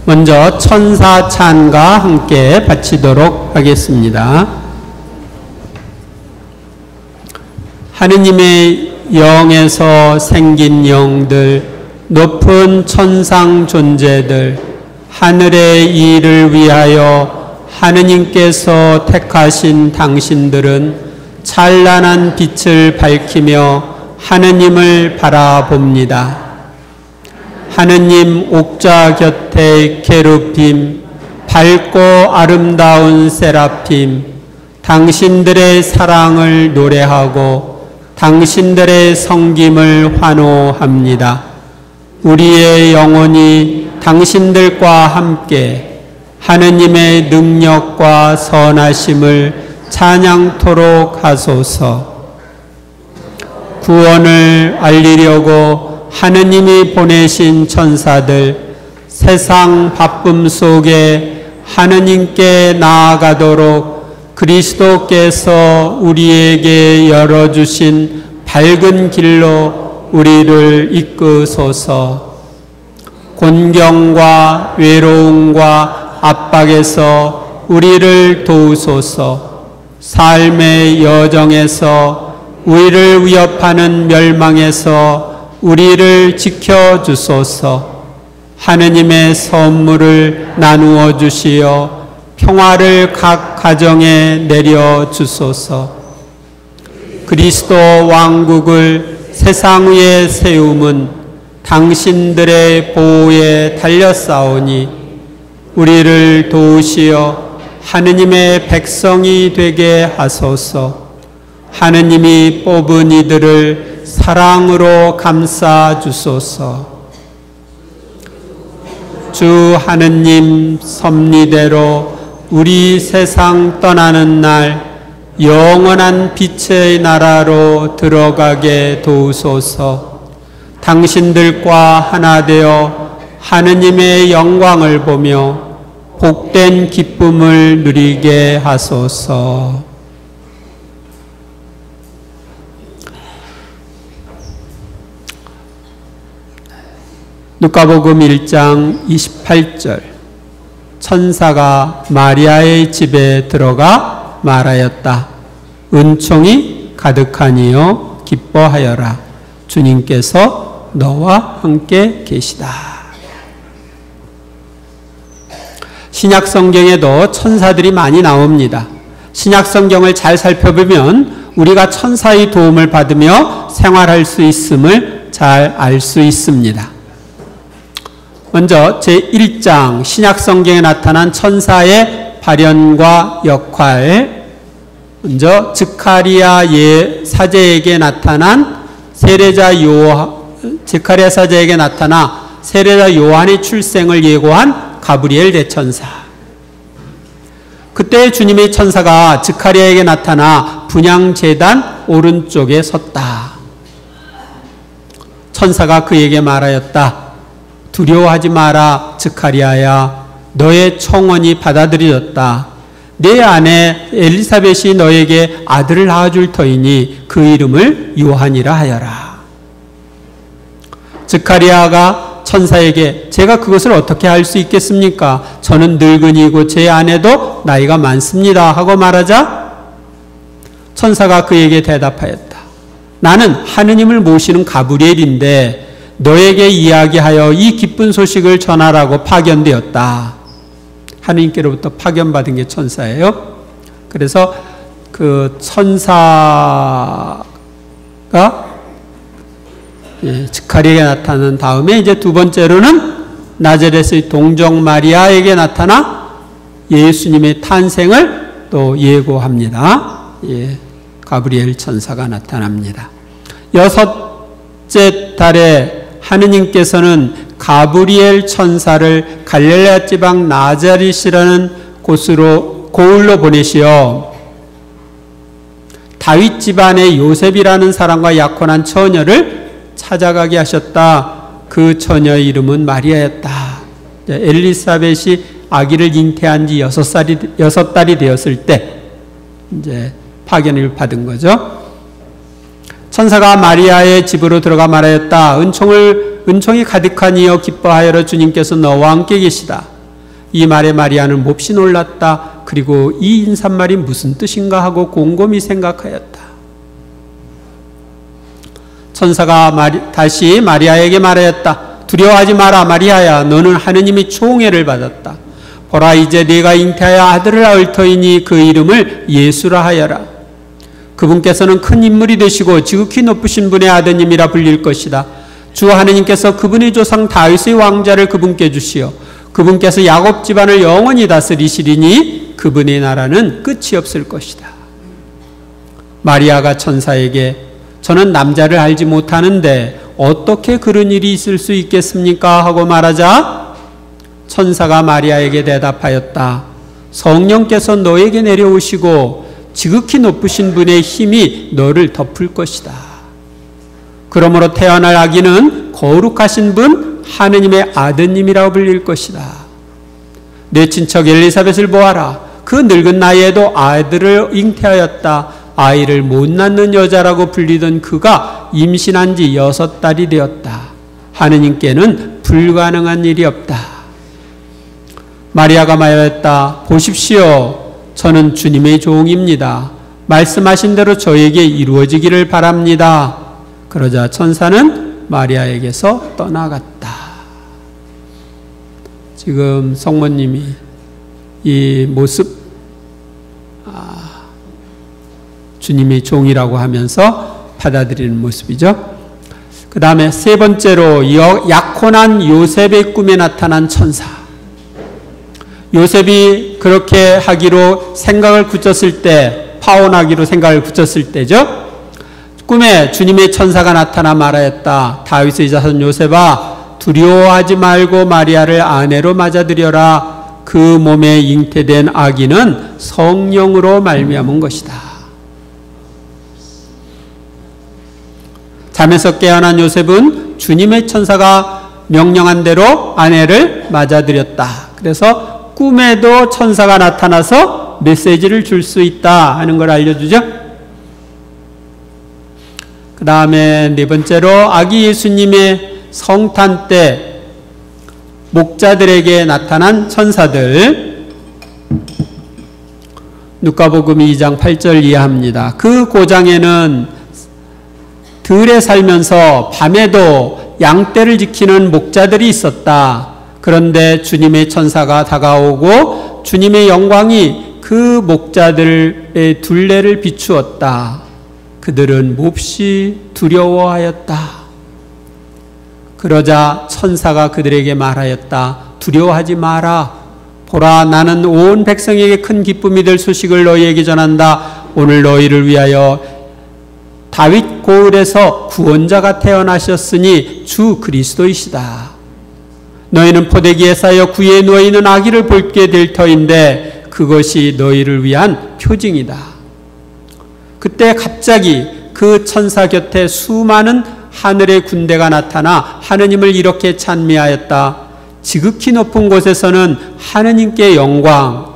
먼저 천사 찬가 함께 바치도록 하겠습니다. 하느님의 영에서 생긴 영들, 높은 천상 존재들, 하늘의 일을 위하여 하느님께서 택하신 당신들은 찬란한 빛을 밝히며 하느님을 바라봅니다. 하느님 옥좌 곁에 게르빔, 밝고 아름다운 세라핌, 당신들의 사랑을 노래하고 당신들의 섬김을 환호합니다. 우리의 영혼이 당신들과 함께 하느님의 능력과 선하심을 찬양토록 하소서. 구원을 알리려고 하느님이 보내신 천사들, 세상 바쁨 속에 하느님께 나아가도록 그리스도께서 우리에게 열어주신 밝은 길로 우리를 이끄소서. 곤경과 외로움과 압박에서 우리를 도우소서. 삶의 여정에서 우리를 위협하는 멸망에서 우리를 지켜주소서. 하느님의 선물을 나누어 주시어 평화를 각 가정에 내려주소서. 그리스도 왕국을 세상 위에 세움은 당신들의 보호에 달렸사오니 우리를 도우시어 하느님의 백성이 되게 하소서. 하느님이 뽑은 이들을 사랑으로 감싸 주소서. 주 하느님 섭리대로 우리 세상 떠나는 날 영원한 빛의 나라로 들어가게 도우소서. 당신들과 하나 되어 하느님의 영광을 보며 복된 기쁨을 누리게 하소서. 누가복음 1장 28절, 천사가 마리아의 집에 들어가 말하였다. 은총이 가득하니요 기뻐하여라. 주님께서 너와 함께 계시다. 신약 성경에도 천사들이 많이 나옵니다. 신약 성경을 잘 살펴보면 우리가 천사의 도움을 받으며 생활할 수 있음을 잘 알 수 있습니다. 먼저 제1장 신약 성경에 나타난 천사의 발현과 역할, 먼저 스가랴 사제에게 나타난 스가랴 사제에게 나타나 세례자 요한의 출생을 예고한 가브리엘 대천사. 그때 주님의 천사가 스가랴에게 나타나 분향제단 오른쪽에 섰다. 천사가 그에게 말하였다. 두려워하지 마라, 스가랴야. 너의 청원이 받아들여졌다. 내 아내 엘리사벳이 너에게 아들을 낳아줄 터이니 그 이름을 요한이라 하여라. 스가랴가 천사에게 제가 그것을 어떻게 할 수 있겠습니까? 저는 늙은이고 제 아내도 나이가 많습니다 하고 말하자 천사가 그에게 대답하였다. 나는 하느님을 모시는 가브리엘인데 너에게 이야기하여 이 기쁜 소식을 전하라고 파견되었다. 하느님께로부터 파견받은 게 천사예요. 그래서 그 천사가 스가랴에게 나타난 다음에 이제 두 번째로는 나자렛의 동정 마리아에게 나타나 예수님의 탄생을 또 예고합니다. 가브리엘 천사가 나타납니다. 여섯째 달에 하느님께서는 가브리엘 천사를 갈릴레아 지방 나자렛이라는 곳으로 고을로 보내시어 다윗 집안의 요셉이라는 사람과 약혼한 처녀를 찾아가게 하셨다. 그 처녀의 이름은 마리아였다. 엘리사벳이 아기를 잉태한 지 6달이 되었을 때 이제 파견을 받은 거죠. 천사가 마리아의 집으로 들어가 말하였다. 은총이 가득하니여 기뻐하여라. 주님께서 너와 함께 계시다. 이 말에 마리아는 몹시 놀랐다. 그리고 이 인사말이 무슨 뜻인가 하고 곰곰이 생각하였다. 천사가 다시 마리아에게 말하였다. 두려워하지 마라 마리아야. 너는 하느님의 총애를 받았다. 보라 이제 네가 잉태하여 아들을 낳을 터이니 그 이름을 예수라 하여라. 그분께서는 큰 인물이 되시고 지극히 높으신 분의 아드님이라 불릴 것이다. 주 하느님께서 그분의 조상 다윗의 왕자를 그분께 주시어 그분께서 야곱 집안을 영원히 다스리시리니 그분의 나라는 끝이 없을 것이다. 마리아가 천사에게 저는 남자를 알지 못하는데 어떻게 그런 일이 있을 수 있겠습니까? 하고 말하자 천사가 마리아에게 대답하였다. 성령께서 너에게 내려오시고 지극히 높으신 분의 힘이 너를 덮을 것이다. 그러므로 태어날 아기는 거룩하신 분 하느님의 아드님이라고 불릴 것이다. 내 친척 엘리사벳을 보아라. 그 늙은 나이에도 아들을 잉태하였다. 아이를 못 낳는 여자라고 불리던 그가 임신한 지 6달이 되었다. 하느님께는 불가능한 일이 없다. 마리아가 말했다. 보십시오. 저는 주님의 종입니다. 말씀하신 대로 저에게 이루어지기를 바랍니다. 그러자 천사는 마리아에게서 떠나갔다. 지금 성모님이 이 모습 주님의 종이라고 하면서 받아들이는 모습이죠. 그 다음에 세 번째로 약혼한 요셉의 꿈에 나타난 천사. 요셉이 그렇게 하기로 생각을 굳혔을 때, 파혼하기로 생각을 굳혔을 때죠. 꿈에 주님의 천사가 나타나 말하였다. 다윗의 자손 요셉아, 두려워하지 말고 마리아를 아내로 맞아들여라. 그 몸에 잉태된 아기는 성령으로 말미암은 것이다. 잠에서 깨어난 요셉은 주님의 천사가 명령한 대로 아내를 맞아들였다. 그래서 꿈에도 천사가 나타나서 메시지를 줄 수 있다 하는 걸 알려주죠. 그 다음에 네 번째로 아기 예수님의 성탄 때 목자들에게 나타난 천사들. 누가복음 2장 8절 이해합니다. 그 고장에는 들에 살면서 밤에도 양떼를 지키는 목자들이 있었다. 그런데 주님의 천사가 다가오고 주님의 영광이 그 목자들의 둘레를 비추었다. 그들은 몹시 두려워하였다. 그러자 천사가 그들에게 말하였다. 두려워하지 마라. 보라, 나는 온 백성에게 큰 기쁨이 될 소식을 너희에게 전한다. 오늘 너희를 위하여 다윗 고을에서 구원자가 태어나셨으니 주 그리스도이시다. 너희는 포대기에 쌓여 구에 누워있는 아기를 볼게 될 터인데 그것이 너희를 위한 표징이다. 그때 갑자기 그 천사 곁에 수많은 하늘의 군대가 나타나 하느님을 이렇게 찬미하였다. 지극히 높은 곳에서는 하느님께 영광,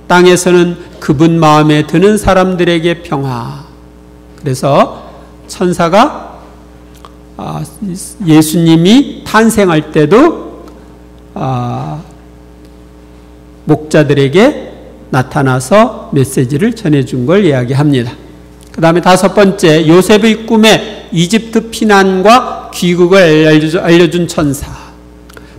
땅에서는 그분 마음에 드는 사람들에게 평화. 그래서 천사가 예수님이 탄생할 때도 목자들에게 나타나서 메시지를 전해준 걸 이야기합니다. 그 다음에 다섯 번째, 요셉의 꿈에 이집트 피난과 귀국을 알려준 천사.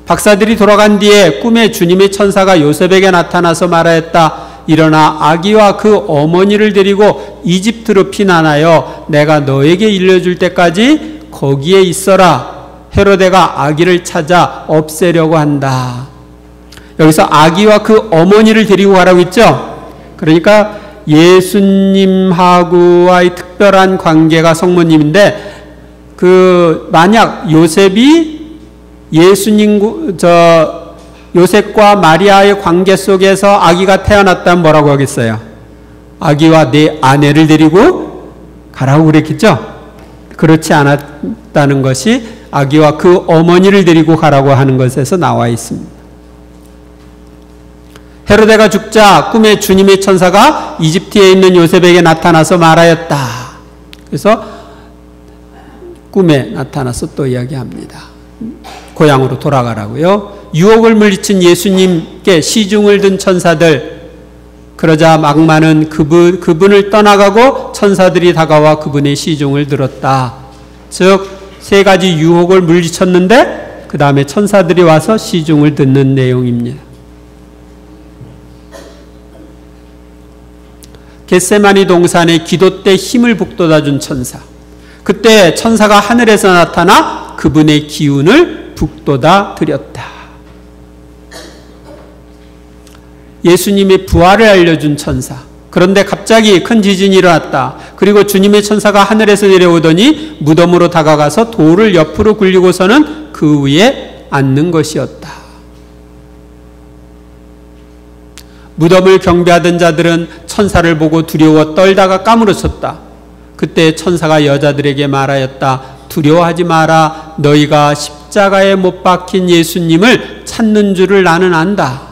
박사들이 돌아간 뒤에 꿈에 주님의 천사가 요셉에게 나타나서 말하였다. 일어나 아기와 그 어머니를 데리고 이집트로 피난하여 내가 너에게 일러줄 때까지 거기에 있어라. 헤로데가 아기를 찾아 없애려고 한다. 여기서 아기와 그 어머니를 데리고 가라고 했죠. 그러니까 예수님하고의 특별한 관계가 성모님인데, 만약 요셉이 요셉과 마리아의 관계 속에서 아기가 태어났다면 뭐라고 하겠어요? 아기와 내 아내를 데리고 가라고 그랬겠죠? 그렇지 않았다는 것이 아기와 그 어머니를 데리고 가라고 하는 것에서 나와 있습니다. 헤로데가 죽자 꿈에 주님의 천사가 이집트에 있는 요셉에게 나타나서 말하였다. 그래서 꿈에 나타나서 또 이야기합니다. 고향으로 돌아가라고요. 유혹을 물리친 예수님께 시중을 든 천사들, 그러자 악마는 그분을 떠나가고 천사들이 다가와 그분의 시중을 들었다. 즉, 세 가지 유혹을 물리쳤는데 그 다음에 천사들이 와서 시중을 듣는 내용입니다. 겟세마니 동산에 기도 때 힘을 북돋아준 천사. 그때 천사가 하늘에서 나타나 그분의 기운을 북돋아 드렸다. 예수님의 부활을 알려준 천사. 그런데 갑자기 큰 지진이 일어났다. 그리고 주님의 천사가 하늘에서 내려오더니 무덤으로 다가가서 돌을 옆으로 굴리고서는 그 위에 앉는 것이었다. 무덤을 경배하던 자들은 천사를 보고 두려워 떨다가 까무러쳤다. 그때 천사가 여자들에게 말하였다. 두려워하지 마라. 너희가 십자가에 못 박힌 예수님을 찾는 줄을 나는 안다.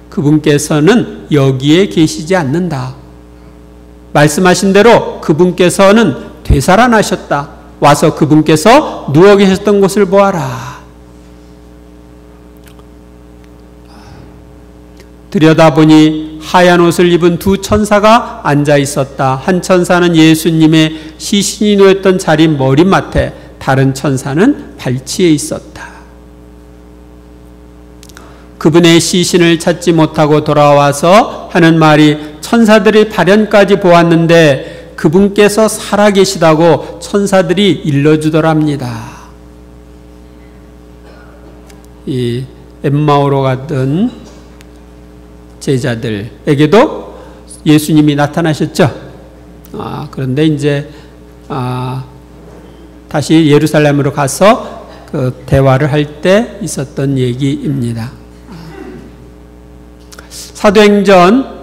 그분께서는 여기에 계시지 않는다. 말씀하신 대로 그분께서는 되살아나셨다. 와서 그분께서 누워 계셨던 곳을 보아라. 들여다보니 하얀 옷을 입은 두 천사가 앉아 있었다. 한 천사는 예수님의 시신이 누웠던 자리 머리맡에, 다른 천사는 발치에 있었다. 그분의 시신을 찾지 못하고 돌아와서 하는 말이, 천사들이 발현까지 보았는데 그분께서 살아계시다고 천사들이 일러주더랍니다. 이 엠마오로 가던 제자들에게도 예수님이 나타나셨죠. 그런데 이제 다시 예루살렘으로 가서 그 대화를 할 때 있었던 얘기입니다. 사도행전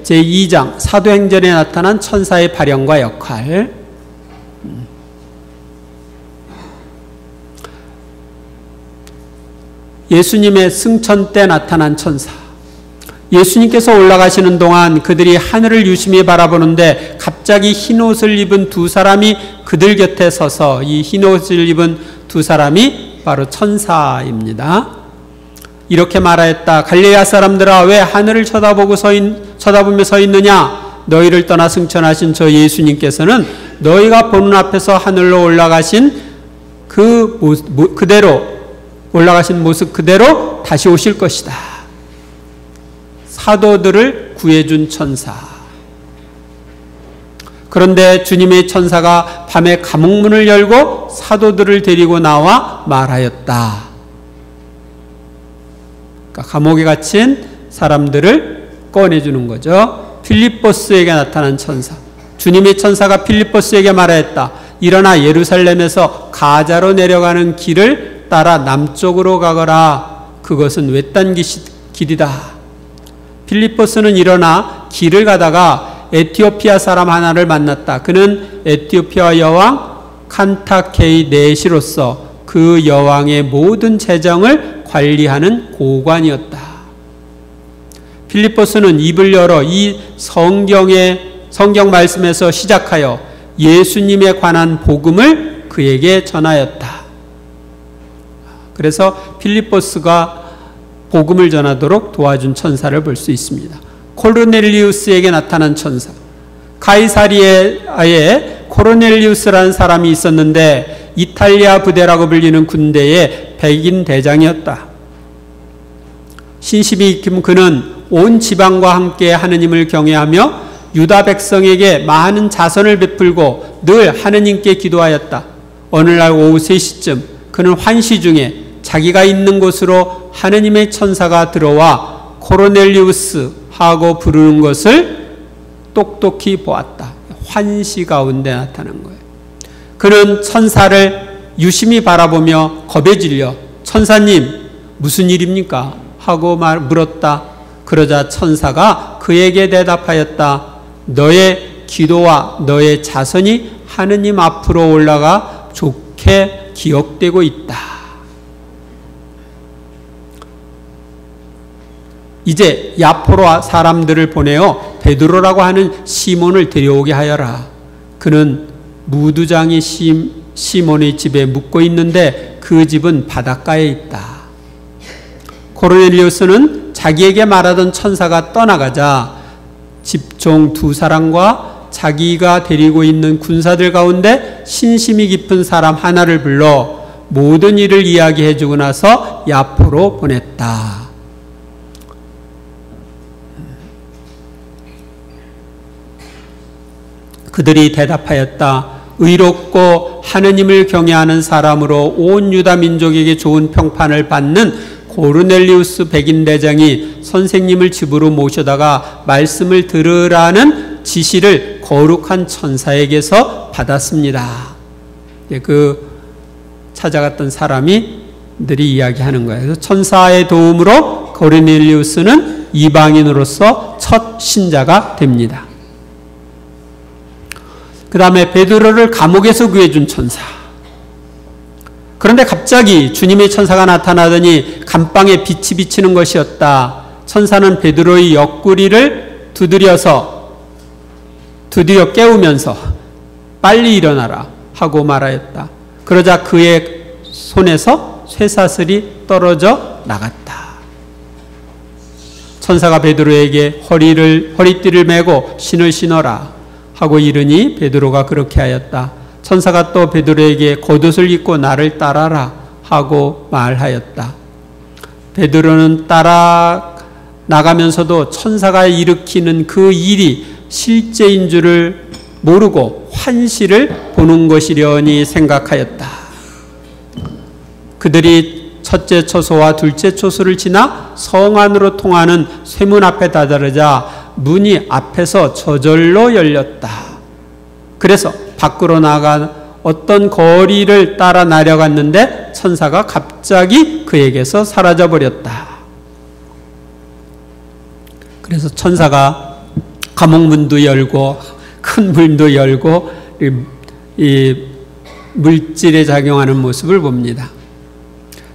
제2장 사도행전에 나타난 천사의 발현과 역할. 예수님의 승천 때 나타난 천사. 예수님께서 올라가시는 동안 그들이 하늘을 유심히 바라보는데 갑자기 흰옷을 입은 두 사람이 그들 곁에 서서, 이 흰옷을 입은 두 사람이 바로 천사입니다. 이렇게 말하였다. 갈릴레아 사람들아, 왜 하늘을 쳐다보며 서 있느냐? 너희를 떠나 승천하신 저 예수님께서는 너희가 보는 앞에서 하늘로 올라가신 올라가신 모습 그대로 다시 오실 것이다. 사도들을 구해준 천사. 그런데 주님의 천사가 밤에 감옥문을 열고 사도들을 데리고 나와 말하였다. 그러니까 감옥에 갇힌 사람들을 꺼내주는 거죠. 필리포스에게 나타난 천사. 주님의 천사가 필리포스에게 말하였다. 일어나 예루살렘에서 가자로 내려가는 길을 따라 남쪽으로 가거라. 그것은 외딴 길이다. 필리포스는 일어나 길을 가다가 에티오피아 사람 하나를 만났다. 그는 에티오피아 여왕 칸타케이 네시로서 그 여왕의 모든 재정을 관리하는 고관이었다. 필리포스는 입을 열어 이 성경 말씀에서 시작하여 예수님에 관한 복음을 그에게 전하였다. 그래서 필리포스가 복음을 전하도록 도와준 천사를 볼 수 있습니다. 코르넬리우스에게 나타난 천사. 가이사리아에 코르넬리우스라는 사람이 있었는데 이탈리아 부대라고 불리는 군대의 백인 대장이었다. 신심이 익힌 그는 온 지방과 함께 하느님을 경외하며 유다 백성에게 많은 자선을 베풀고 늘 하느님께 기도하였다. 어느 날 오후 3시쯤 그는 환시 중에 자기가 있는 곳으로 하느님의 천사가 들어와 코르넬리우스 하고 부르는 것을 똑똑히 보았다. 환시 가운데 나타난 거예요. 그는 천사를 유심히 바라보며 겁에 질려 천사님 무슨 일입니까? 하고 물었다. 그러자 천사가 그에게 대답하였다. 너의 기도와 너의 자선이 하느님 앞으로 올라가 좋게 기억되고 있다. 이제 야포로 사람들을 보내어 베드로라고 하는 시몬을 데려오게 하여라. 그는 무두장이 시몬의 집에 묵고 있는데 그 집은 바닷가에 있다. 고르넬리우스는 자기에게 말하던 천사가 떠나가자 집종 2사람과 자기가 데리고 있는 군사들 가운데 신심이 깊은 사람 하나를 불러 모든 일을 이야기해 주고 나서 야포로 보냈다. 그들이 대답하였다. 의롭고 하느님을 경외하는 사람으로 온 유다 민족에게 좋은 평판을 받는 고르넬리우스 백인대장이 선생님을 집으로 모셔다가 말씀을 들으라는 지시를 거룩한 천사에게서 받았습니다. 그 찾아갔던 사람들이 이야기하는 거예요. 그래서 천사의 도움으로 고르넬리우스는 이방인으로서 첫 신자가 됩니다. 그 다음에 베드로를 감옥에서 구해준 천사. 그런데 갑자기 주님의 천사가 나타나더니 감방에 빛이 비치는 것이었다. 천사는 베드로의 옆구리를 두드려 깨우면서 빨리 일어나라 하고 말하였다. 그러자 그의 손에서 쇠사슬이 떨어져 나갔다. 천사가 베드로에게 허리띠를 메고 신을 신어라 하고 이르니 베드로가 그렇게 하였다. 천사가 또 베드로에게 겉옷을 입고 나를 따라라 하고 말하였다. 베드로는 따라 나가면서도 천사가 일으키는 그 일이 실제인 줄을 모르고 환시를 보는 것이려니 생각하였다. 그들이 첫째 초소와 둘째 초소를 지나 성 안으로 통하는 쇠문 앞에 다다르자 문이 앞에서 저절로 열렸다. 그래서 밖으로 나가 어떤 거리를 따라 내려갔는데 천사가 갑자기 그에게서 사라져버렸다. 그래서 천사가 감옥문도 열고 큰 문도 열고 이 물질에 작용하는 모습을 봅니다.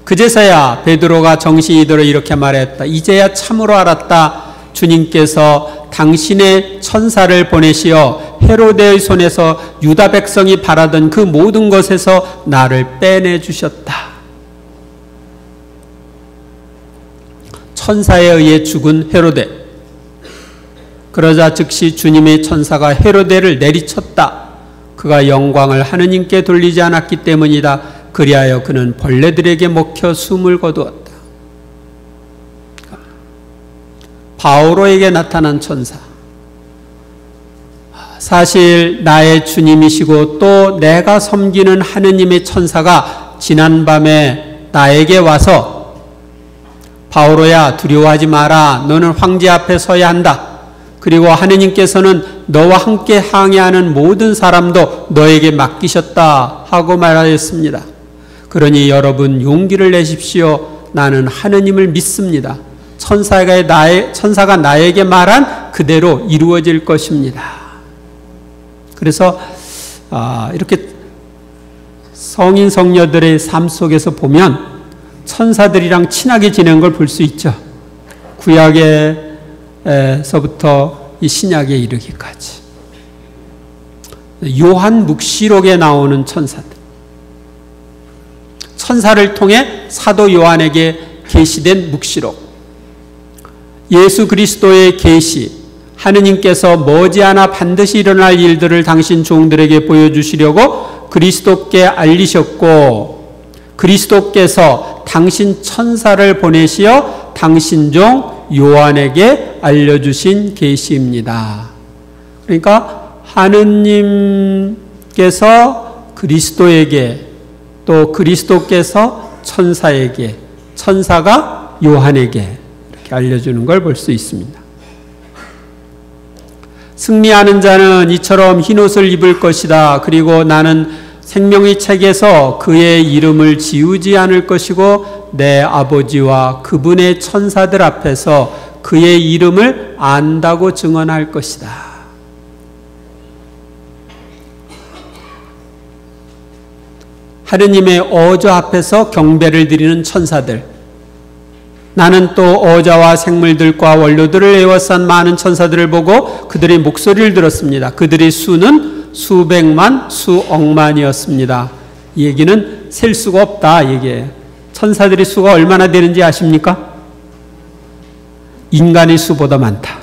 그제서야 베드로가 정신이 들어 이렇게 말했다. 이제야 참으로 알았다. 주님께서 당신의 천사를 보내시어 헤로데의 손에서 유다 백성이 바라던 그 모든 것에서 나를 빼내 주셨다. 천사에 의해 죽은 헤로데. 그러자 즉시 주님의 천사가 헤로데를 내리쳤다. 그가 영광을 하느님께 돌리지 않았기 때문이다. 그리하여 그는 벌레들에게 먹혀 숨을 거두었다. 바오로에게 나타난 천사. 사실 나의 주님이시고 또 내가 섬기는 하느님의 천사가 지난밤에 나에게 와서 바오로야 두려워하지 마라. 너는 황제 앞에 서야 한다. 그리고 하느님께서는 너와 함께 항해하는 모든 사람도 너에게 맡기셨다 하고 말하였습니다. 그러니 여러분 용기를 내십시오. 나는 하느님을 믿습니다. 천사가 나에게 말한 그대로 이루어질 것입니다. 그래서 이렇게 성인 성녀들의 삶 속에서 보면 천사들이랑 친하게 지낸 걸 볼 수 있죠. 구약에서부터 이 신약에 이르기까지. 요한 묵시록에 나오는 천사들. 천사를 통해 사도 요한에게 계시된 묵시록. 예수 그리스도의 계시, 하느님께서 머지않아 반드시 일어날 일들을 당신 종들에게 보여주시려고 그리스도께 알리셨고 그리스도께서 당신 천사를 보내시어 당신 종 요한에게 알려주신 계시입니다. 그러니까 하느님께서 그리스도에게 또 그리스도께서 천사에게 천사가 요한에게 이렇게 알려주는 걸 볼 수 있습니다. 승리하는 자는 이처럼 흰옷을 입을 것이다. 그리고 나는 생명의 책에서 그의 이름을 지우지 않을 것이고 내 아버지와 그분의 천사들 앞에서 그의 이름을 안다고 증언할 것이다. 하느님의 어저 앞에서 경배를 드리는 천사들. 나는 또 어자와 생물들과 원료들을 에워싼 많은 천사들을 보고 그들의 목소리를 들었습니다. 그들의 수는 수백만, 수억만이었습니다. 이 얘기는 셀 수가 없다 얘기예요. 천사들의 수가 얼마나 되는지 아십니까? 인간의 수보다 많다.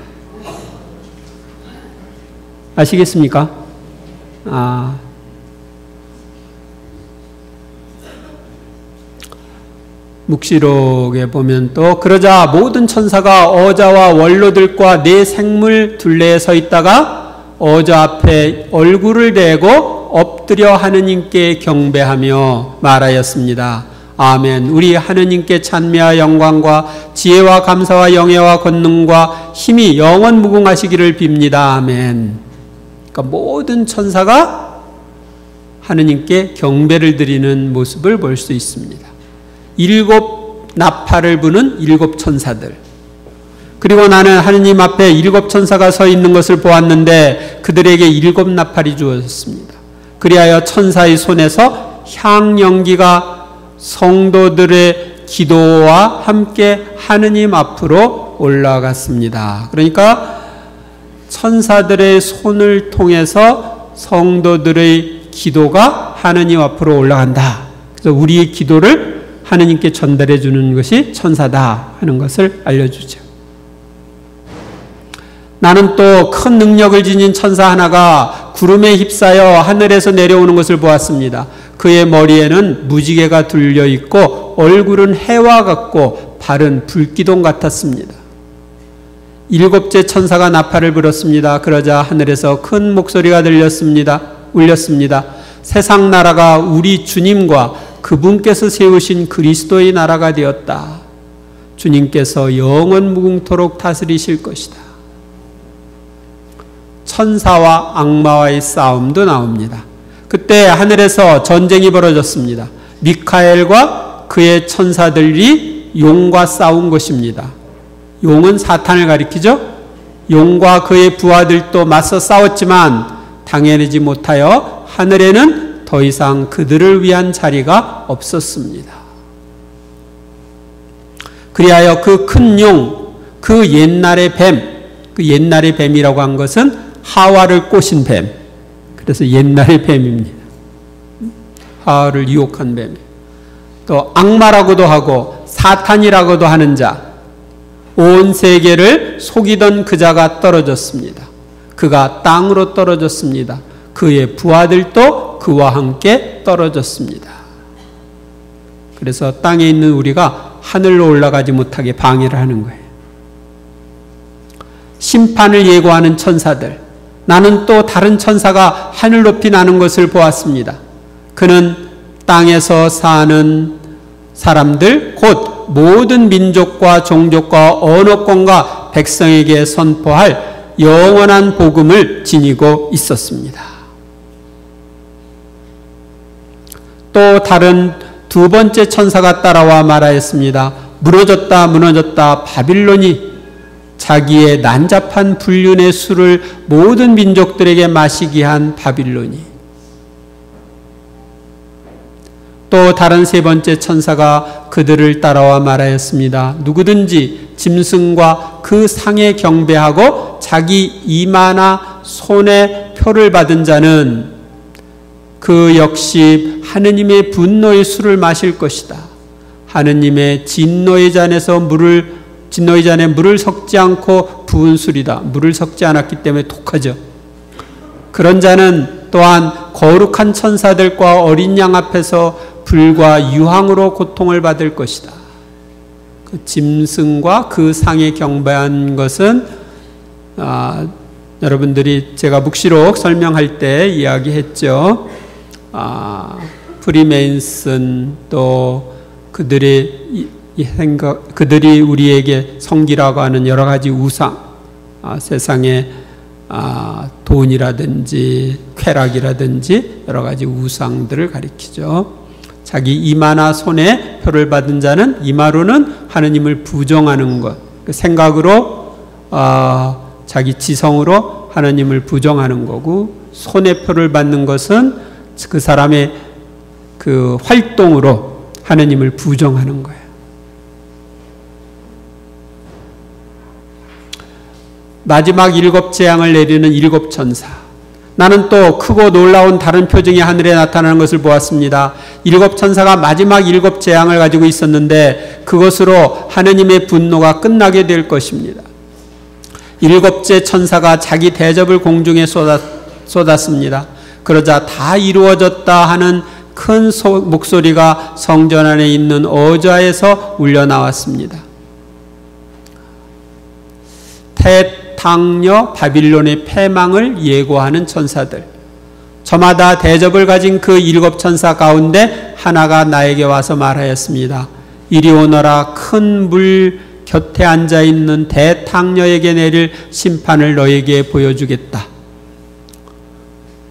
아시겠습니까? 묵시록에 보면 또 그러자 모든 천사가 어자와 원로들과 네 생물 둘레에 서 있다가 어자 앞에 얼굴을 대고 엎드려 하느님께 경배하며 말하였습니다. 아멘. 우리 하느님께 찬미와 영광과 지혜와 감사와 영예와 권능과 힘이 영원 무궁하시기를 빕니다. 아멘. 그러니까 모든 천사가 하느님께 경배를 드리는 모습을 볼 수 있습니다. 7 나팔을 부는 7 천사들. 그리고 나는 하느님 앞에 7 천사가 서 있는 것을 보았는데 그들에게 7 나팔이 주어졌습니다. 그리하여 천사의 손에서 향연기가 성도들의 기도와 함께 하느님 앞으로 올라갔습니다. 그러니까 천사들의 손을 통해서 성도들의 기도가 하느님 앞으로 올라간다. 그래서 우리의 기도를 하느님께 전달해 주는 것이 천사다 하는 것을 알려주죠. 나는 또 큰 능력을 지닌 천사 하나가 구름에 휩싸여 하늘에서 내려오는 것을 보았습니다. 그의 머리에는 무지개가 둘려 있고 얼굴은 해와 같고 발은 불기둥 같았습니다. 7째 천사가 나팔을 불었습니다. 그러자 하늘에서 큰 목소리가 울렸습니다. 세상 나라가 우리 주님과 그분께서 세우신 그리스도의 나라가 되었다. 주님께서 영원 무궁토록 다스리실 것이다. 천사와 악마와의 싸움도 나옵니다. 그때 하늘에서 전쟁이 벌어졌습니다. 미카엘과 그의 천사들이 용과 싸운 것입니다. 용은 사탄을 가리키죠. 용과 그의 부하들도 맞서 싸웠지만 당해내지 못하여 하늘에는 더 이상 그들을 위한 자리가 없었습니다. 그리하여 그 큰 용, 그 옛날의 뱀, 그 옛날의 뱀이라고 한 것은 하와를 꼬신 뱀. 그래서 옛날의 뱀입니다. 하와를 유혹한 뱀. 또 악마라고도 하고 사탄이라고도 하는 자, 온 세계를 속이던 그 자가 떨어졌습니다. 그가 땅으로 떨어졌습니다. 그의 부하들도 그와 함께 떨어졌습니다. 그래서 땅에 있는 우리가 하늘로 올라가지 못하게 방해를 하는 거예요. 심판을 예고하는 천사들. 나는 또 다른 천사가 하늘 높이 나는 것을 보았습니다. 그는 땅에서 사는 사람들, 곧 모든 민족과 종족과 언어권과 백성에게 선포할 영원한 복음을 지니고 있었습니다. 또 다른 2번째 천사가 따라와 말하였습니다. 무너졌다 무너졌다 바빌론이 자기의 난잡한 불륜의 술을 모든 민족들에게 마시게 한 바빌론이. 또 다른 3번째 천사가 그들을 따라와 말하였습니다. 누구든지 짐승과 그 상에 경배하고 자기 이마나 손에 표를 받은 자는 그 역시 하느님의 분노의 술을 마실 것이다. 하느님의 진노의 잔에 물을 섞지 않고 부은 술이다. 물을 섞지 않았기 때문에 독하죠. 그런 자는 또한 거룩한 천사들과 어린 양 앞에서 불과 유황으로 고통을 받을 것이다. 그 짐승과 그 상에 경배한 것은 여러분들이 제가 묵시록 설명할 때 이야기했죠. 프리메이슨 또 그들이 우리에게 성기라고 하는 여러 가지 우상, 세상에 돈이라든지 쾌락이라든지 여러 가지 우상들을 가리키죠. 자기 이마나 손에 표를 받은 자는 이마로는 하느님을 부정하는 것, 그 생각으로 자기 지성으로 하느님을 부정하는 거고, 손에 표를 받는 것은 그 사람의 그 활동으로 하느님을 부정하는 거예요. 마지막 7 재앙을 내리는 7 천사. 나는 또 크고 놀라운 다른 표징이 하늘에 나타나는 것을 보았습니다. 7 천사가 마지막 7 재앙을 가지고 있었는데 그것으로 하느님의 분노가 끝나게 될 것입니다. 7째 천사가 자기 대접을 공중에 쏟았습니다. 그러자 다 이루어졌다 하는 큰 목소리가 성전 안에 있는 어좌에서 울려 나왔습니다. 대탕녀 바빌론의 패망을 예고하는 천사들, 저마다 대접을 가진 그 7 천사 가운데 하나가 나에게 와서 말하였습니다. 이리 오너라. 큰 물 곁에 앉아있는 대탕녀에게 내릴 심판을 너에게 보여주겠다.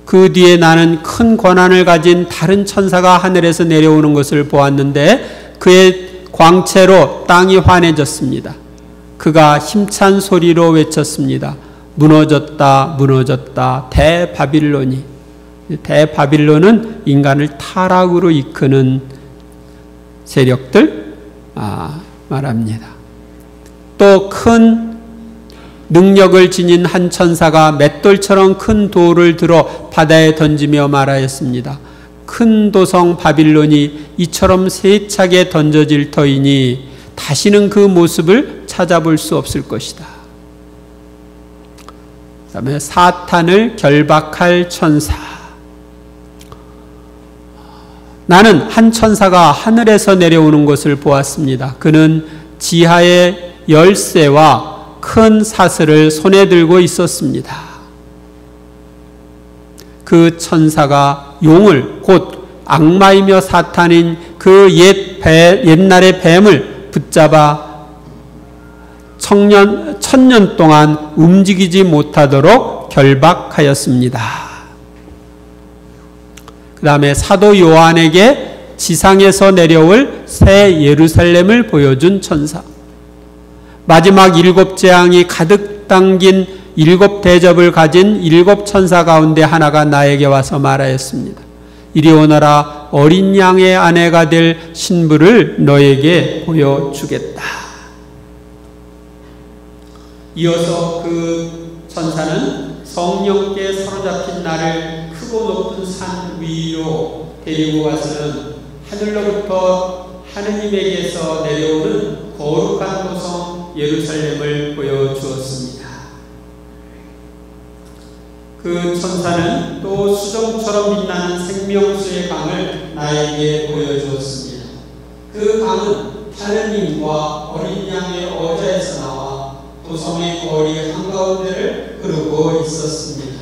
그 뒤에 나는 큰 권한을 가진 다른 천사가 하늘에서 내려오는 것을 보았는데 그의 광채로 땅이 환해졌습니다. 그가 힘찬 소리로 외쳤습니다. 무너졌다, 무너졌다, 대바빌론이. 대바빌론은 인간을 타락으로 이끄는 세력들 말합니다. 또 큰 능력을 지닌 한 천사가 맷돌처럼 큰 돌을 들어 바다에 던지며 말하였습니다. 큰 도성 바빌론이 이처럼 세차게 던져질 터이니 다시는 그 모습을 찾아볼 수 없을 것이다. 그 다음에 사탄을 결박할 천사. 나는 한 천사가 하늘에서 내려오는 것을 보았습니다. 그는 지하의 열쇠와 큰 사슬을 손에 들고 있었습니다. 그 천사가 용을 곧 악마이며 사탄인 그 옛날의 뱀을 붙잡아 천년 동안 움직이지 못하도록 결박하였습니다. 그 다음에 사도 요한에게 지상에서 내려올 새 예루살렘을 보여준 천사. 마지막 7 재앙이 가득 담긴 7 대접을 가진 7 천사 가운데 하나가 나에게 와서 말하였습니다. 이리 오너라. 어린 양의 아내가 될 신부를 너에게 보여주겠다. 이어서 그 천사는 성령께 사로잡힌 나를 크고 높은 산 위로 데리고 가서는 하늘로부터 하느님에게서 내려오는 거룩한 도성 예루살렘을 보여주었습니다. 그 천사는 또 수정처럼 빛나는 생명수의 강을 나에게 보여주었습니다. 그 강은 하느님과 어린 양의 어좌에서 나와 도성의 거리 한가운데를 흐르고 있었습니다.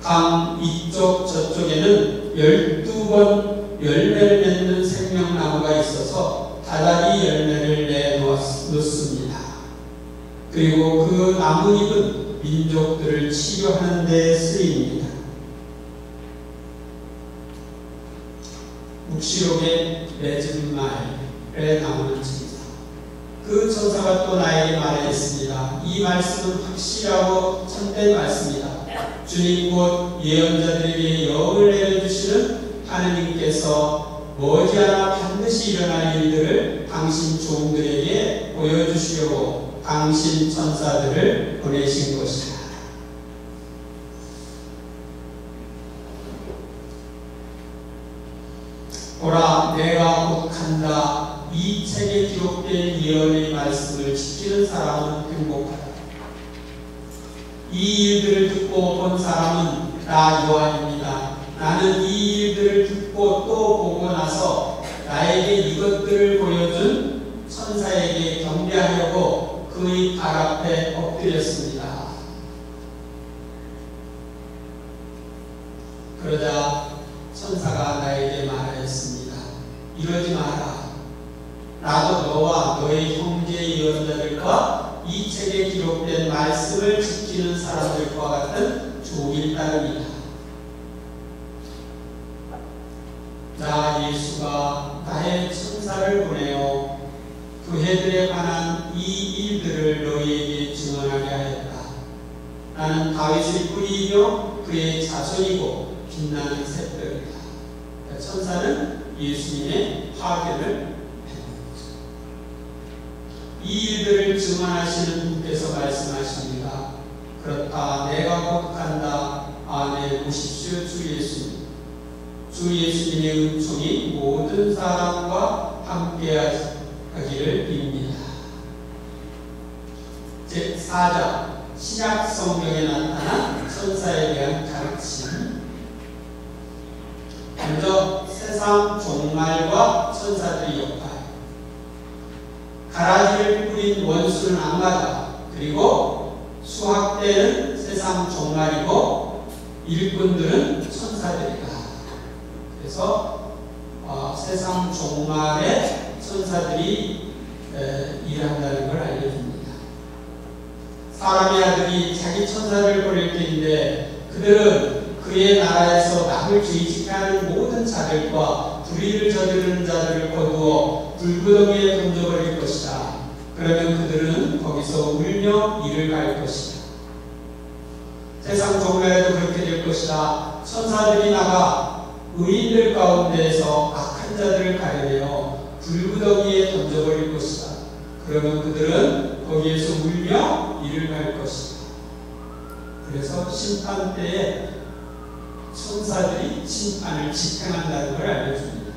강 이쪽 저쪽에는 12번 열매를 맺는 생명나무가 있어서 다달이 열매를 내놓습니다. 그리고 그 나무잎은 민족들을 치료하는 데 쓰입니다. 묵시록의 맺은 말에 나오는 천사. 그 천사가 또 나에게 말했습니다. 이 말씀은 확실하고 참된 말씀이다. 주님 곧 예언자들에게 영을 내려주시는 하느님께서 머지않아 반드시 일어날 일들을 당신 종들에게 보여주시려고 당신 천사들을 보내신 것이다. 보라, 내가 곧 간다. 이 책에 기록된 예언의 말씀을 지키는 사람은 행복하다. 이 일들을 듣고 본 사람은 나 요한입니다. 나는 이 일들을 듣고 또 보고 나서 나에게 이것들을 보여준 천사에게 경배하려고 그의 발 앞에 엎드렸습니다. 그러자 천사가 나에게 말하였습니다. 이러지 마라. 나도 너와 너의 형제 예언자들과 이 책에 기록된 말씀을 지키는 사람들과 같은 종일 따름이다. 나 예수가 나의 천사를 보내어 교회들에 관한 이 일들을 너희에게 증언하게 하였다. 나는 다윗의 뿌리이며 그의 자손이고 빛나는 샛별이다. 천사는 예수님의 파견을 이 일들을 증언하시는 분께서 말씀하십니다. 그렇다. 내가 곧 간다. 아멘. 오십시오. 주 예수님. 주 예수님의 은총이 모든 사람과 함께하기를 빕니다. 제4장 신약 성경에 나타난 천사에 대한 가르침. 먼저 세상 종말과 천사들의 역할. 가라지를 뿌린 원수는 악마다. 그리고 수확되는 세상 종말이고 일꾼들은 천사들이다. 그래서 세상 종말에 천사들이 일한다는 걸 알려줍니다. 사람의 아들이 자기 천사를 보낼 때인데 그들은 그의 나라에서 남을 죄짓게 하는 모든 자들과 불의를 저지르는 자들을 거두어 불구덩이에 던져버릴 것이다. 그러면 그들은 거기서 울며 이를 갈 것이다. 세상 종말에도 그렇게 될 것이다. 천사들이 나가 의인들 가운데에서 악한 자들을 가려내어 불구덩이에 던져버릴 것이다. 그러면 그들은 거기에서 울며 이를 갈 것이다. 그래서 심판 때에 천사들이 심판을 집행한다는 걸 알려줍니다.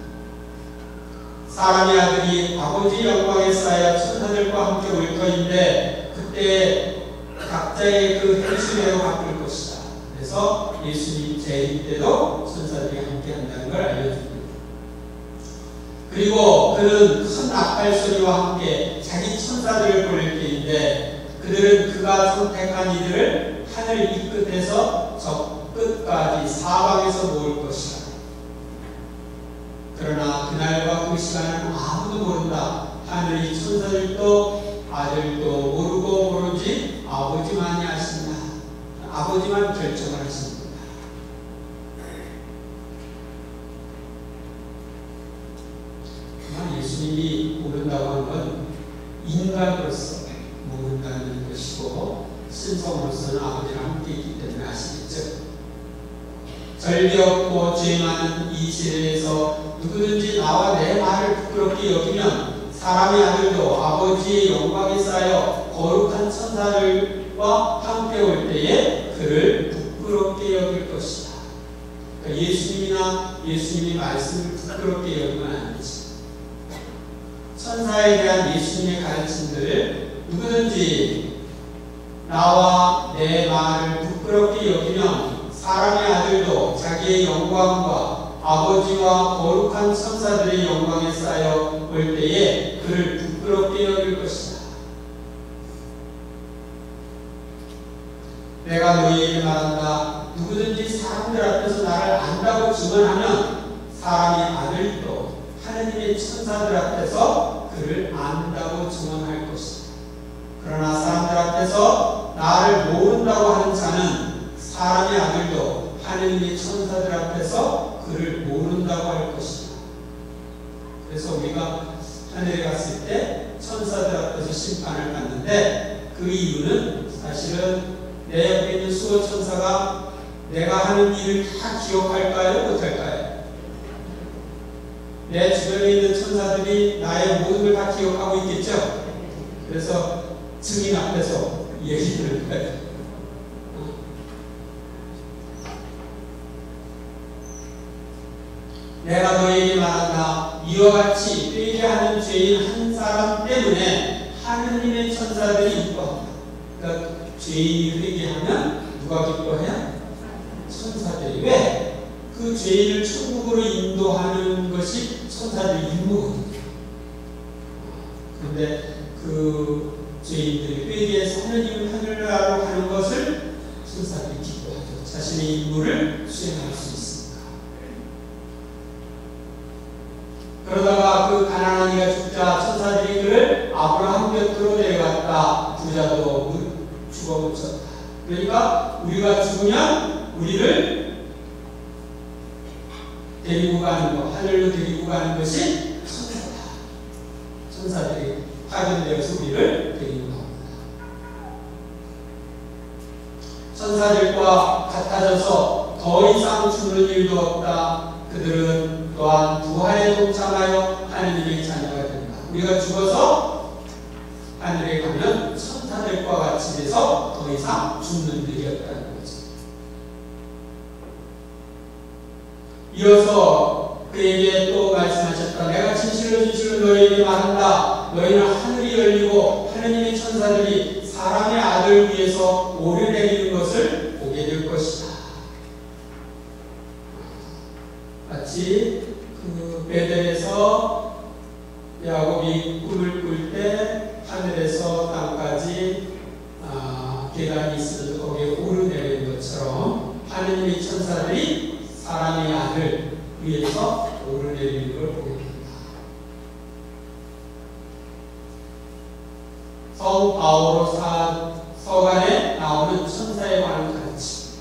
사람의 아들이 아버지 영광에 쌓여 천사들과 함께 올 터인데 그때 각자의 그 행실대로 바꿀 것이다. 그래서 예수님 재림 때도 천사들이 함께 한다는 걸 알려줍니다. 그리고 그는 큰 악할 소리와 함께 자기 천사들을 보낼 때인데 그들은 그가 선택한 이들을 하늘 이 끝에서 저 끝까지 사방에서 모을 것이다. 그러나 그날과 그 시간은 아무도 모른다. 하늘의 천사들도 아들도 모르고 모르지 아버지만이 아신다. 아버지만 결정을 하십니다. 그러나 예수님이 모른다고 하는 건 인간으로서 모른다는 것이고 신성으로서는 아버지랑 함께 있기 때문에 아시겠죠? 절벽고 죄 많은 이 시대에서 누구든지 나와 내 말을 부끄럽게 여기면 사람의 아들도 아버지의 영광에 쌓여 거룩한 천사들과 함께 올 때에 그를 부끄럽게 여길 것이다. 그러니까 예수님이나 예수님의 말씀을 부끄럽게 여기면 안 되지. 천사에 대한 예수님의 가르침들을 누구든지 나와 내 말을 부끄럽게 여기면 사람의 아들도 자기의 영광과 아버지와 거룩한 천사들의 영광에 쌓여 올 때에 그를 부끄럽게 여길 것이다. 내가 너희에게 말한다. 누구든지 사람들 앞에서 나를 안다고 증언하면 사람의 아들도 하느님의 천사들 앞에서 그를 안다고 증언할 것이다. 그러나 사람들 앞에서 나를 모른다고 하는 자는 사람의 아들도 하느님의 천사들 앞에서 그를 모른다고 할 것이다. 그래서 우리가 하늘에 갔을 때 천사들 앞에서 심판을 받는데 그 이유는 사실은 내 옆에 있는 수호 천사가 내가 하는 일을 다 기억할까요? 못할까요? 내 주변에 있는 천사들이 나의 모든 걸 다 기억하고 있겠죠? 그래서 증인 앞에서 얘기 들을 거예요. 내가 너에게 말한다. 이와 같이 회개하는 죄인 한 사람 때문에 하느님의 천사들이 기뻐한다. 그러니까 죄인이 회개하면 누가 기뻐해요? 천사들이. 왜? 그 죄인을 천국으로 인도하는 것이 천사들의 임무거든요. 그런데 그 죄인들이 회개해서 하느님을 하늘나라로 가는 것을 천사들이 기뻐하죠. 자신의 임무를 수행할 수 있습니다. 그러다가 그 가난한 이가 죽자 천사들이 그를 아브라함 곁으로 데려갔다. 부자도 죽어 묻혔다. 그러니까 우리가 죽으면 우리를 데리고 가는 것, 하늘로 데리고 가는 것이 천사다. 천사들이 파견되어서 우리를 데리고 갑니다. 천사들과 같아져서 더 이상 죽는 일도 없다. 그들은 또한 부활에 동참하여 하느님의 자녀가 된다. 우리가 죽어서 하늘에 가면 천사들 천사들과 같이 돼서 더 이상 죽는 일이 없다는 거죠. 이어서 그에게 또 말씀하셨다. 내가 진실로 진실로 너희에게 말한다. 너희는 하늘이 열리고 하느님의 천사들이 사람의 아들 위에서 오르내리는 것을 보게 될 것이다. 마치 그 베델에서 야곱이 꿈을 꿀 때 하늘에서 땅까지 계단이 있어서 거기에 오르내리는 것처럼 하느님의 천사들이 사람의 아들 위에서 오르내리는 걸 보게 됩니다. 성 바오로 서간에 나오는 천사에 관한 가르침.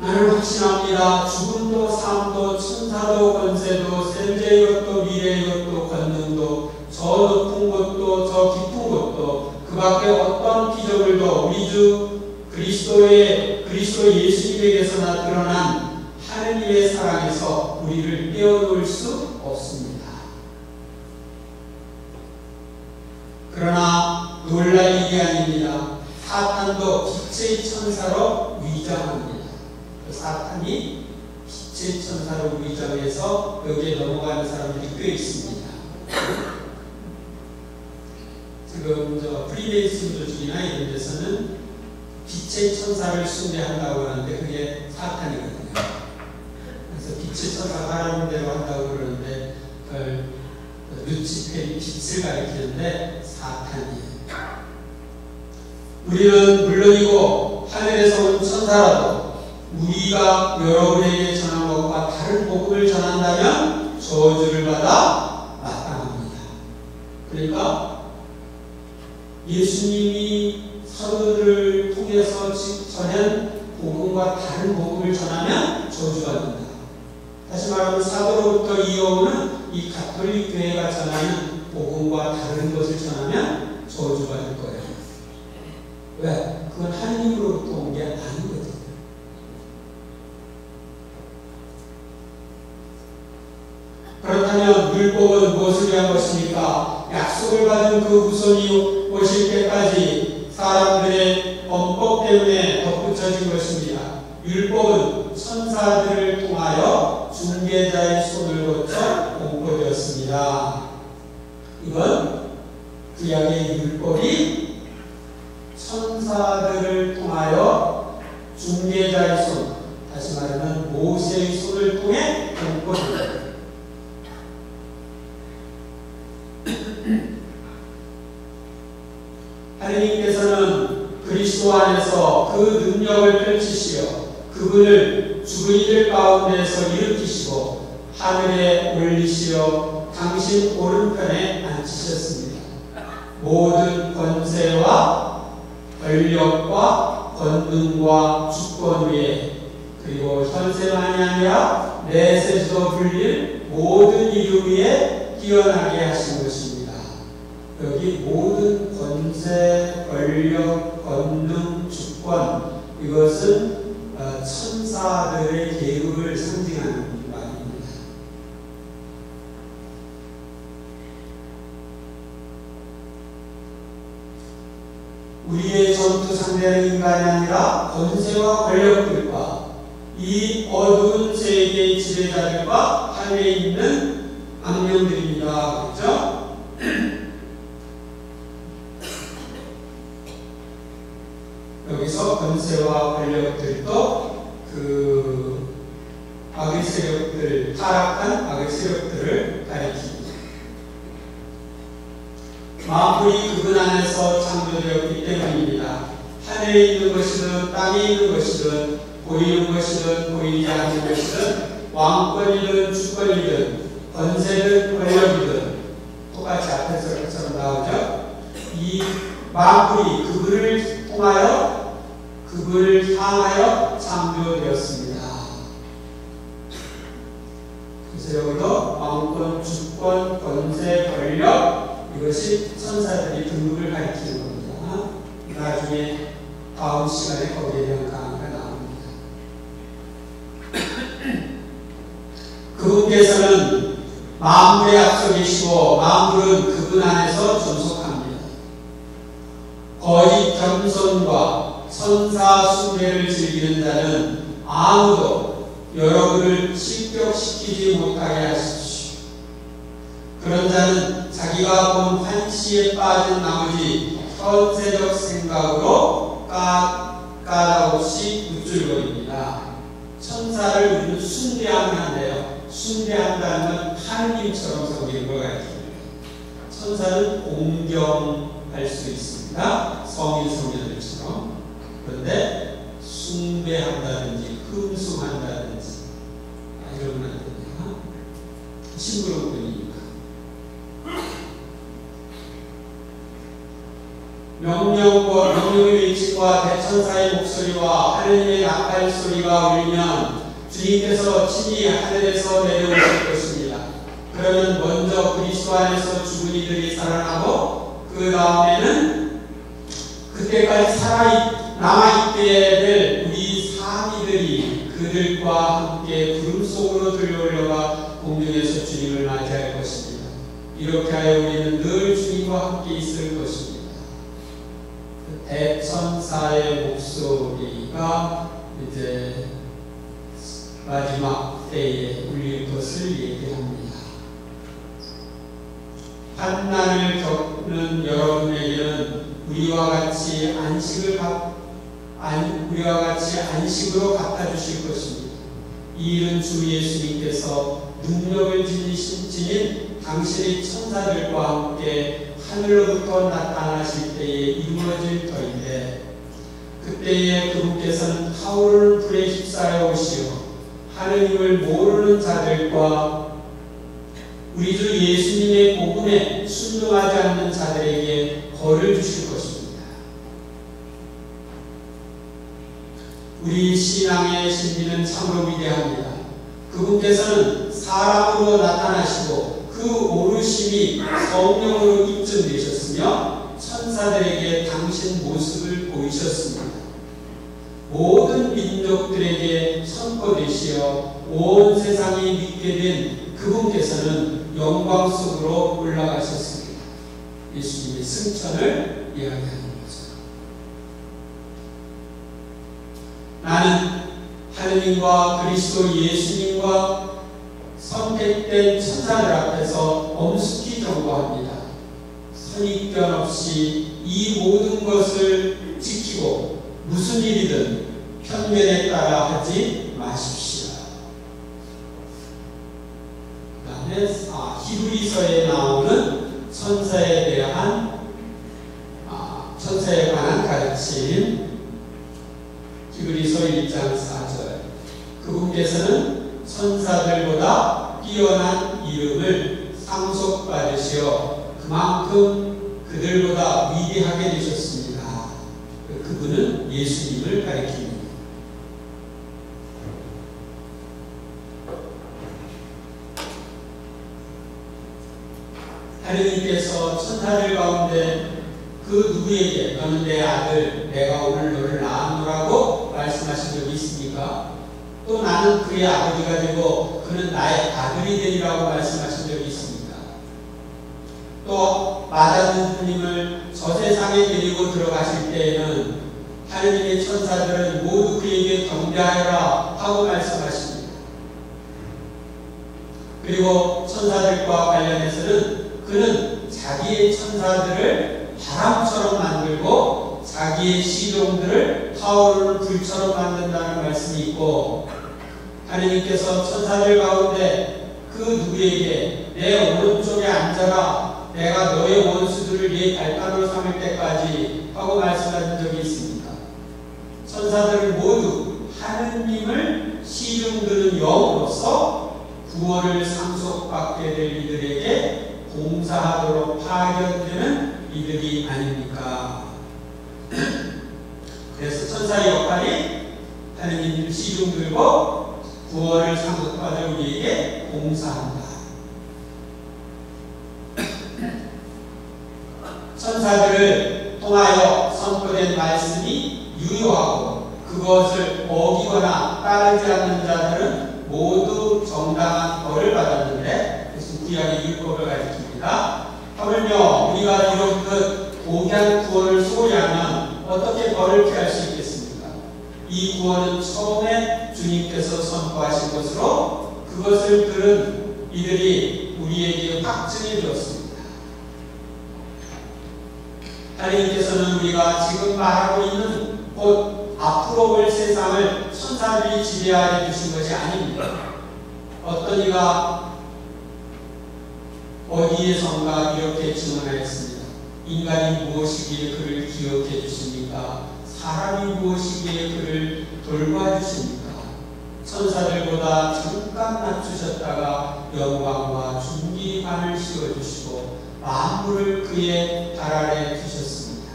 나는 확신합니다. 죽음도 삶도 천사도 권세도 현재의 것도 미래의 것도 권능도 저 높은 곳도 저 깊은 곳도 그 밖에 어떤 피조물도 우리 주 그리스도 예수님에게서나 드러난 하느님의 사랑에서 우리를 떼어놓을 수 없습니다. 그러나 놀랄 일이 아닙니다. 사탄도 빛의 천사로 위장합니다. 사탄이 빛의 천사로 위장해서 여기에 넘어가는 사람들이 꽤 있습니다. 지금 프리메이슨 조직이나 이런 데서는 빛의 천사를 숭배한다고 하는데 그게 사탄이거든요. 그래서 빛의 천사가 하라는 대로 한다고 그러는데 그걸 루치페이 빛을 가리키는데 사탄이에요. 우리는 물론이고 하늘에서 온 천사라도 우리가 여러분에게 전한 것과 다른 복음을 전한다면 저주를 받아 마땅합니다. 그러니까 예수님이 사도들을 통해서 전한 복음과 다른 복음을 전하면 저주받는다. 다시 말하면 사도로부터 이어오는 이 가톨릭 교회가 전하는 복음과 다른 것을 전하면 저주받을 거예요. 왜? 그건 하나님으로부터 온 게 아니거든요. 그렇다면 율법은 무엇을 위한 것입니까? 약속을 받은 그 후손이 오실 때까지 사람들의 범법 때문에 덧붙여진 것입니다. 율법은 천사들을 통하여 중개자의 손을 거쳐 공포되었습니다. 이건 구약의 율법이 천사들을 통하여 중개자의 손, 다시 말하면 모세의 손을 통해 공포되었습니다. 하느님께서는 그리스도 안에서 그 능력을 펼치시어 그분을 죽은 이들 가운데서 일으키시고 하늘에 올리시어 당신 오른편에 앉히셨습니다. 모든 권세와 권력과 권능과 주권 위에 그리고 현세만이 아니라 내세도 불릴 모든 이름 위에 뛰어나게 하신 것입니다. 여기 모든 권세, 권력, 권능, 주권 이것은 천사들의 계급을 상징하는 말입니다. 우리의 전투 상대는 인간이 아니라 권세와 권력들과 이 어두운 세계의 지배자들과 하늘에 있는 악령들입니다. 그렇죠? 여기서 권세와 권력들도 그 악의 세력들, 타락한 악의 세력들을 가리킵니다. 만물이 그분 안에서 창조되었기 때문입니다. 하늘에 있는 것이든 땅에 있는 것이든 보이는 것이든 보이지 않는 것이든 왕권이든 주권이든 권세든 권력이든 똑같이 앞에서 것처럼 나오죠. 이 만물이 그분을 통하여 그분을 향하여 창조되었습니다. 그래서 여기도 왕권, 주권, 권세, 권력 이것이 천사들이 등급을 가리키는 겁니다. 나중에 다음 시간에 거기에 대한 강의가 나옵니다. 그분께서는 만물에 앞서 계시고 만물은 그분 안에서 존속합니다. 거짓 겸손과 천사 숭배를 즐기는 자는 아무도 여러분을 실격시키지 못하게 하십시오. 그런 자는 자기가 본 환시에 빠진 나머지 현세적 생각으로 까닭없이 우쭐거립니다. 천사를 우리는 숭배한다는데요. 숭배한다는 건 하느님처럼 섬기는 걸 가르칩니다. 천사는 공경할 수 있습니다. 성인 성녀들처럼. 그런데 숭배한다든지 흠숭한다든지 이러면 안 됩니다. 징그러운 분이니까. 명령의 외침과 대천사의 목소리와 하느님의 나팔 소리가 울리면 주님께서 친히 하늘에서 내려오실 것입니다. 그러면 먼저 그리스도 안에서 죽은 이들이 살아나고 그 다음에는 그때까지 남아있게 될 우리 사미들이 그들과 함께 구름 속으로 들려올려가 공중에서 주님을 맞이할 것입니다. 이렇게 하여 우리는 늘 주님과 함께 있을 것입니다. 대천사의 목소리가 이제 마지막 때에 울릴 것을 얘기합니다. 환난을 겪는 여러분에게는 우리와 같이 안식으로 갚아주실 것입니다. 이 일은 주 예수님께서 능력을 지닌 당신의 천사들과 함께 하늘로부터 나타나실 때에 이루어질 터인데, 그때에 그분께서는 타오르는 불에 휩싸여 오시어 하느님을 모르는 자들과 우리 주 예수님의 복음에 순종하지 않는 자들에게 벌을 주실 것입니다. 우리 신앙의 신비는 참으로 위대합니다. 그분께서는 사람으로 나타나시고 그 오르심이 성령으로 입증되셨으며 천사들에게 당신 모습을 보이셨습니다. 모든 민족들에게 선포되시어 온 세상이 믿게 된 그분께서는 영광 속으로 올라가셨습니다. 예수님의 승천을 이야기하는 거죠. 나는 하느님과 그리스도 예수님과 선택된 천사들 앞에서 엄숙히 경고합니다. 선입견 없이 이 모든 것을 지키고 무슨 일이든 편견에 따라 하지 마십시오. 그 다음에 히브리서에 나오는 천사에 관한 가르침, 히브리서 1장 4절. 그분께서는 천사들보다 뛰어난 이름을 상속받으시어 그만큼 그들보다 위대하게 되셨습니다. 그분은 예수님을 가리킵니다. 하느님께서 천사들 가운데 그 누구에게 너는 내 아들, 내가 오늘 너를 낳았노라고 말씀하신 적이 있습니까? 또 나는 그의 아버지가 되고 그는 나의 아들이 되리라고 말씀하신 적이 있습니다. 또 마다는 주님을 저 세상에 데리고 들어가실 때에는 하느님의 천사들은 모두 그에게 경배하여라 하고 말씀하십니다. 그리고 천사들과 관련해서는 그는 자기의 천사들을 바람처럼 만들고 자기의 시종들을 타오르는 불처럼 만든다는 말씀이 있고, 하느님께서 천사들 가운데 그 누구에게 내 오른쪽에 앉아라, 내가 너의 원수들을 네 발판으로 삼을 때까지 하고 말씀하신 적이 있습니다. 천사들은 모두 하느님을 시중드는 영으로서 구원을 상속받게 될 이들에게 봉사하도록 파견되는 이들이 아닙니까? 그래서 천사의 역할이 하느님을 시중들고 구원을 상속받을 우리에게 봉사한다. 천사들을 통하여 선포된 말씀이 유효하고 그것을 어기거나 따르지 않는 자들은 모두 정당한 벌을 받았는데, 그래서 구약의 율법을 가리킵니다. 하물며 우리가 이렇듯 고귀한 구원을 소홀히 하면 어떻게 벌을 피할 수 있겠습니까? 이 구원은 처음에 주님께서 선포하신 것으로 그것을 들은 이들이 우리에게 확증해 주었습니다. 하나님께서는 우리가 지금 말하고 있는 곧 앞으로 올 세상을 천사들이 지배하여 주신 것이 아닙니다. 어떤 이가 어디에선가 이렇게 증언하였습니다. 인간이 무엇이기에 그를 기억해 주십니까? 사람이 무엇이기에 그를 돌봐주십니까? 천사들보다 잠깐 낮추셨다가 영광과 존귀관을 씌워주시고 만물을 그의 발 아래 두셨습니다.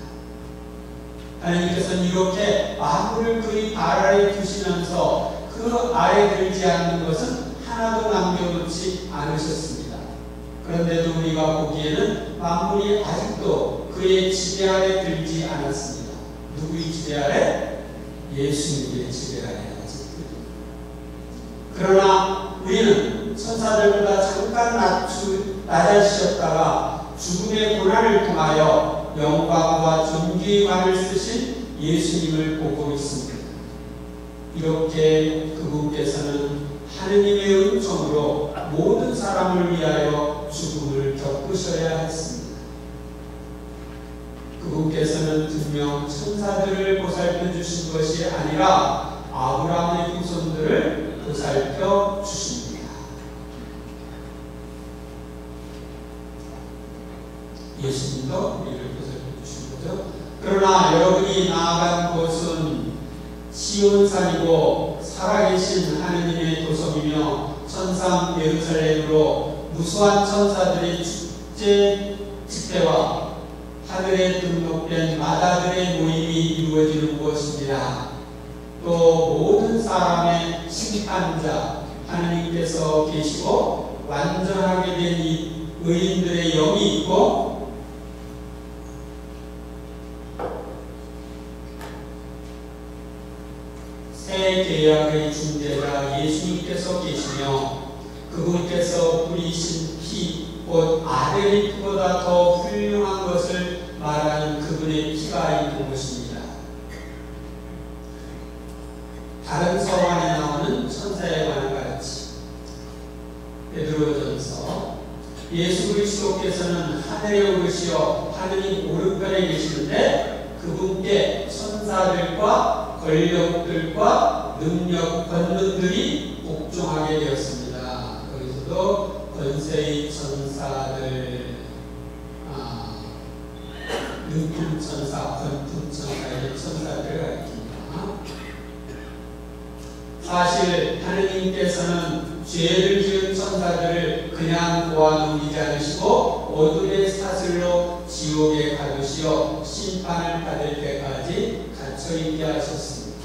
하나님께서는 이렇게 만물을 그의 발 아래 두시면서 그 아래 들지 않는 것은 하나도 남겨놓지 않으셨습니다. 그런데도 우리가 보기에는 만물이 아직도 그의 지배 아래 들지 않았습니다. 누구의 지배 아래? 예수님의 지배 아래 그러나 우리는 천사들보다 잠깐 낮아지셨다가 죽음의 고난을 통하여 영광과 존귀관을 쓰신 예수님을 보고 있습니다. 이렇게 그분께서는 하느님의 은총으로 모든 사람을 위하여 죽음을 겪으셔야 했습니다. 그분께서는 분명 천사들을 보살펴 주신 것이 아니라 아브라함의 후손들을 보살펴 주십니다. 예수님도 우리를 보살펴 주신 거죠. 그러나 여러분이 나아간 곳은 시온산이고 살아계신 하느님의 도성이며 천상 예루살렘으로 무수한 천사들의 축제 집회와 하늘에 등록된 마다들의 모임이 이루어지는 곳입니다. 또 모든 사람의 심판자 하느님께서 계시고 완전하게 된 이 의인들의 영이 있고 새 계약의 중재자 예수님께서 계시며 그분께서 뿌리신 피 곧 아벨의 피보다 더 훌륭한 것을 말하는 그분의 피가 있는 곳입니다. 다른 서원에 나오는 천사에 관한 같이 베드로전서 예수 그리스도께서는 하늘에 오르시어 하느님 오른편에 계시는데 그분께 천사들과 권력들과 능력 권능들이 복종하게 되었습니다. 거기서도 권세의 천사들, 능품천사, 권품천사 이런 천사들을 가리킵니다. 사실 하느님께서는 죄를 지은 천사들을 그냥 놓아 넘기지 않으시고 어둠의 사슬로 지옥에 가두시어 심판을 받을 때까지 갇혀있게 하셨습니다.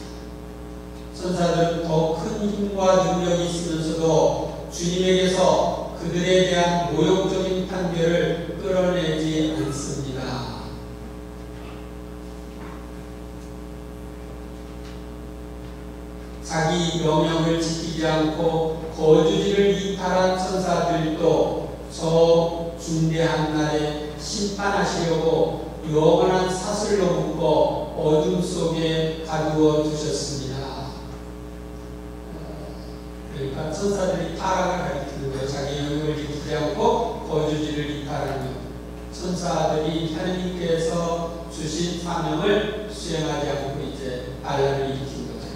천사들은 더 큰 힘과 능력이 있으면서도 주님에게서 그들에 대한 모욕적인 판결을 끌어내지 않습니다. 자기 명령을 지키지 않고 거주지를 이탈한 천사들도 저 중대한 날에 심판하시려고 영원한 사슬로 묶어 어둠 속에 가두어 두셨습니다. 그러니까 천사들이 타락을 가리키는 거예요. 자기 영역을 지키지 않고 거주지를 이탈하는 천사들이 하나님께서 주신 사명을 수행하지 않고 이제 반란을 일으킨 거죠.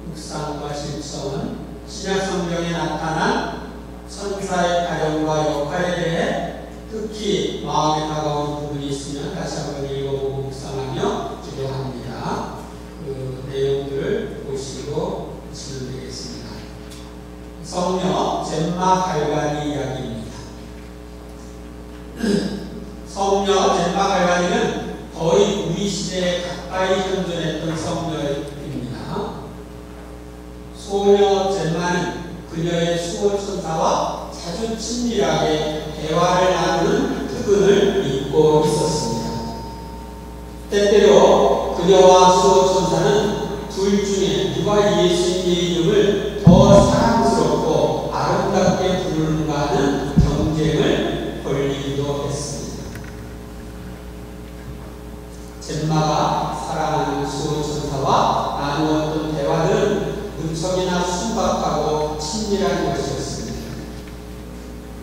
묵상과 실천은 신약성경에 나타난 천사의 가정과 역할에 대해 특히 마음에 다가오는 부분이 있으면 다시 한번 읽어보고 묵상하며 기도합니다. 그 내용들을 보시고 진행되겠습니다. 성녀 젬마 갈가니 이야기입니다. 성녀 젬마 갈가니는 거의 우리 시대에 가까이 현존했던 성녀입니다. 소녀 젬마는 그녀의 수호천사와 자주 친밀하게 대화를 나누는 특권을 입고 있었습니다. 때때로 그녀와 수호천사는 둘 중에 누가 예수님의 이름을 더 사랑스럽고 아름답게 젬마가 사랑하는 수호천사와 나누었던 대화는 무척이나 순박하고 친밀한 것이었습니다.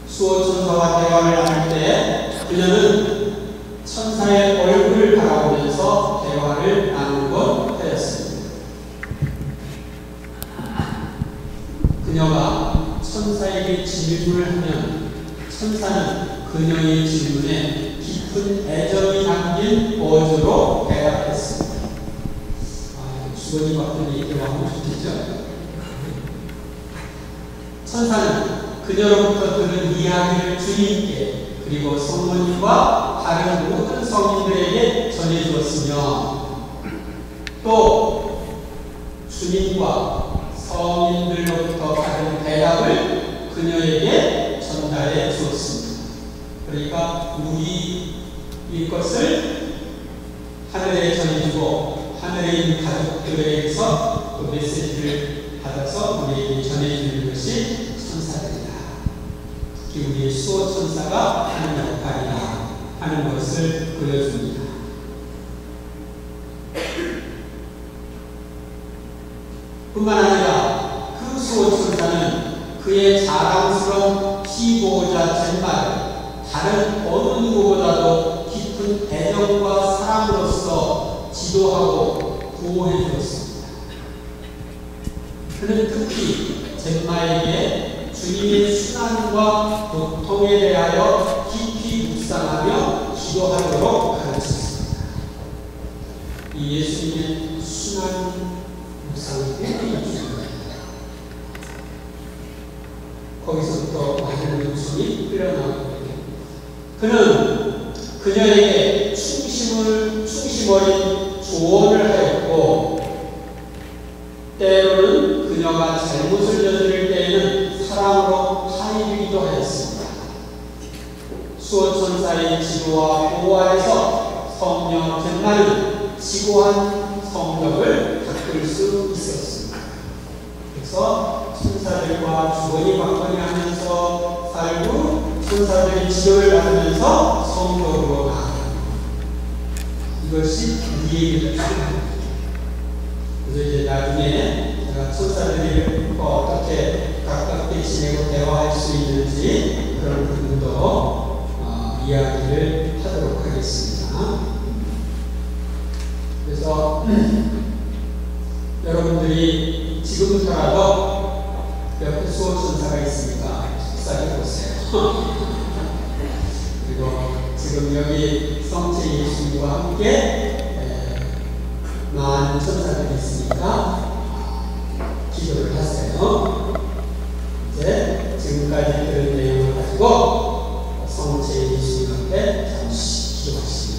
수호천사와 대화를 나눌 때 그녀는 천사의 얼굴을 바라보면서 대화를 나누곤 하였습니다. 그녀가 천사에게 질문을 하면 천사는 그녀의 질문에 깊은 애정이 담긴 어조로 대답했습니다. 주거니 받더니 이렇게 하면 좋겠죠? 천사는 그녀로부터 들은 이야기를 주님께 그리고 성모님과 다른 모든 성인들에게 전해주었으며 또 주님과 성인들로부터 받은 대답을 그녀에게 전달해 주었습니다. 그러니까 우리 이것을 하늘에 전해주고 하늘에 있는 가족들에게서 또 메시지를 받아서 우리에게 전해주는 것이 천사들이다. 특히 우리의 수호천사가 하는 역할이다 하는 것을 보여줍니다. 뿐만 아니라 그 수호천사는 그의 자랑스러운 피보호자 젬마를 다른 어느 누구보다도 깊은 애정과 사랑으로서 지도하고 보호해 주었습니다. 그는 특히 젬마에게 주님의 순환과 고통에 대하여 깊이 묵상하며 기도하도록 가르쳤습니다. 이 예수님의 순환 묵상이 굉장히 중요합니다. 거기서부터 많은 눈물이 흘러나오고 그는 그녀에게 충심 어린 조언을 하였고 때로는 그녀가 잘못을 저지를 때에는 사랑으로 하이기도 하였습니다. 수호천사의 지도와 보호 아래서 성녀 젬마는 지고한 성벽을 닦을 수 있었습니다. 그래서 천사들과 주거니 받거니 하면서 살고 천사들이 지도를 받으면서 성벽으로 나아갑니다. 이것이 우리에게 필요합니다. 그래서 이제 나중에 제가 천사들이 어떻게 가깝게 지내고 대화할 수 있는지 그런 부분도 이야기를 하도록 하겠습니다. 그래서 여러분들이 지금부터라도 옆에 수호천사가 있으니까 속삭여 보세요. 그리고 지금 여기 성체 예수님과 함께 많은 천사들이 있으니까 기도를 하세요. 이제 지금까지 들은 내용을 가지고 성체 예수님 앞에 잠시 기도하십니다.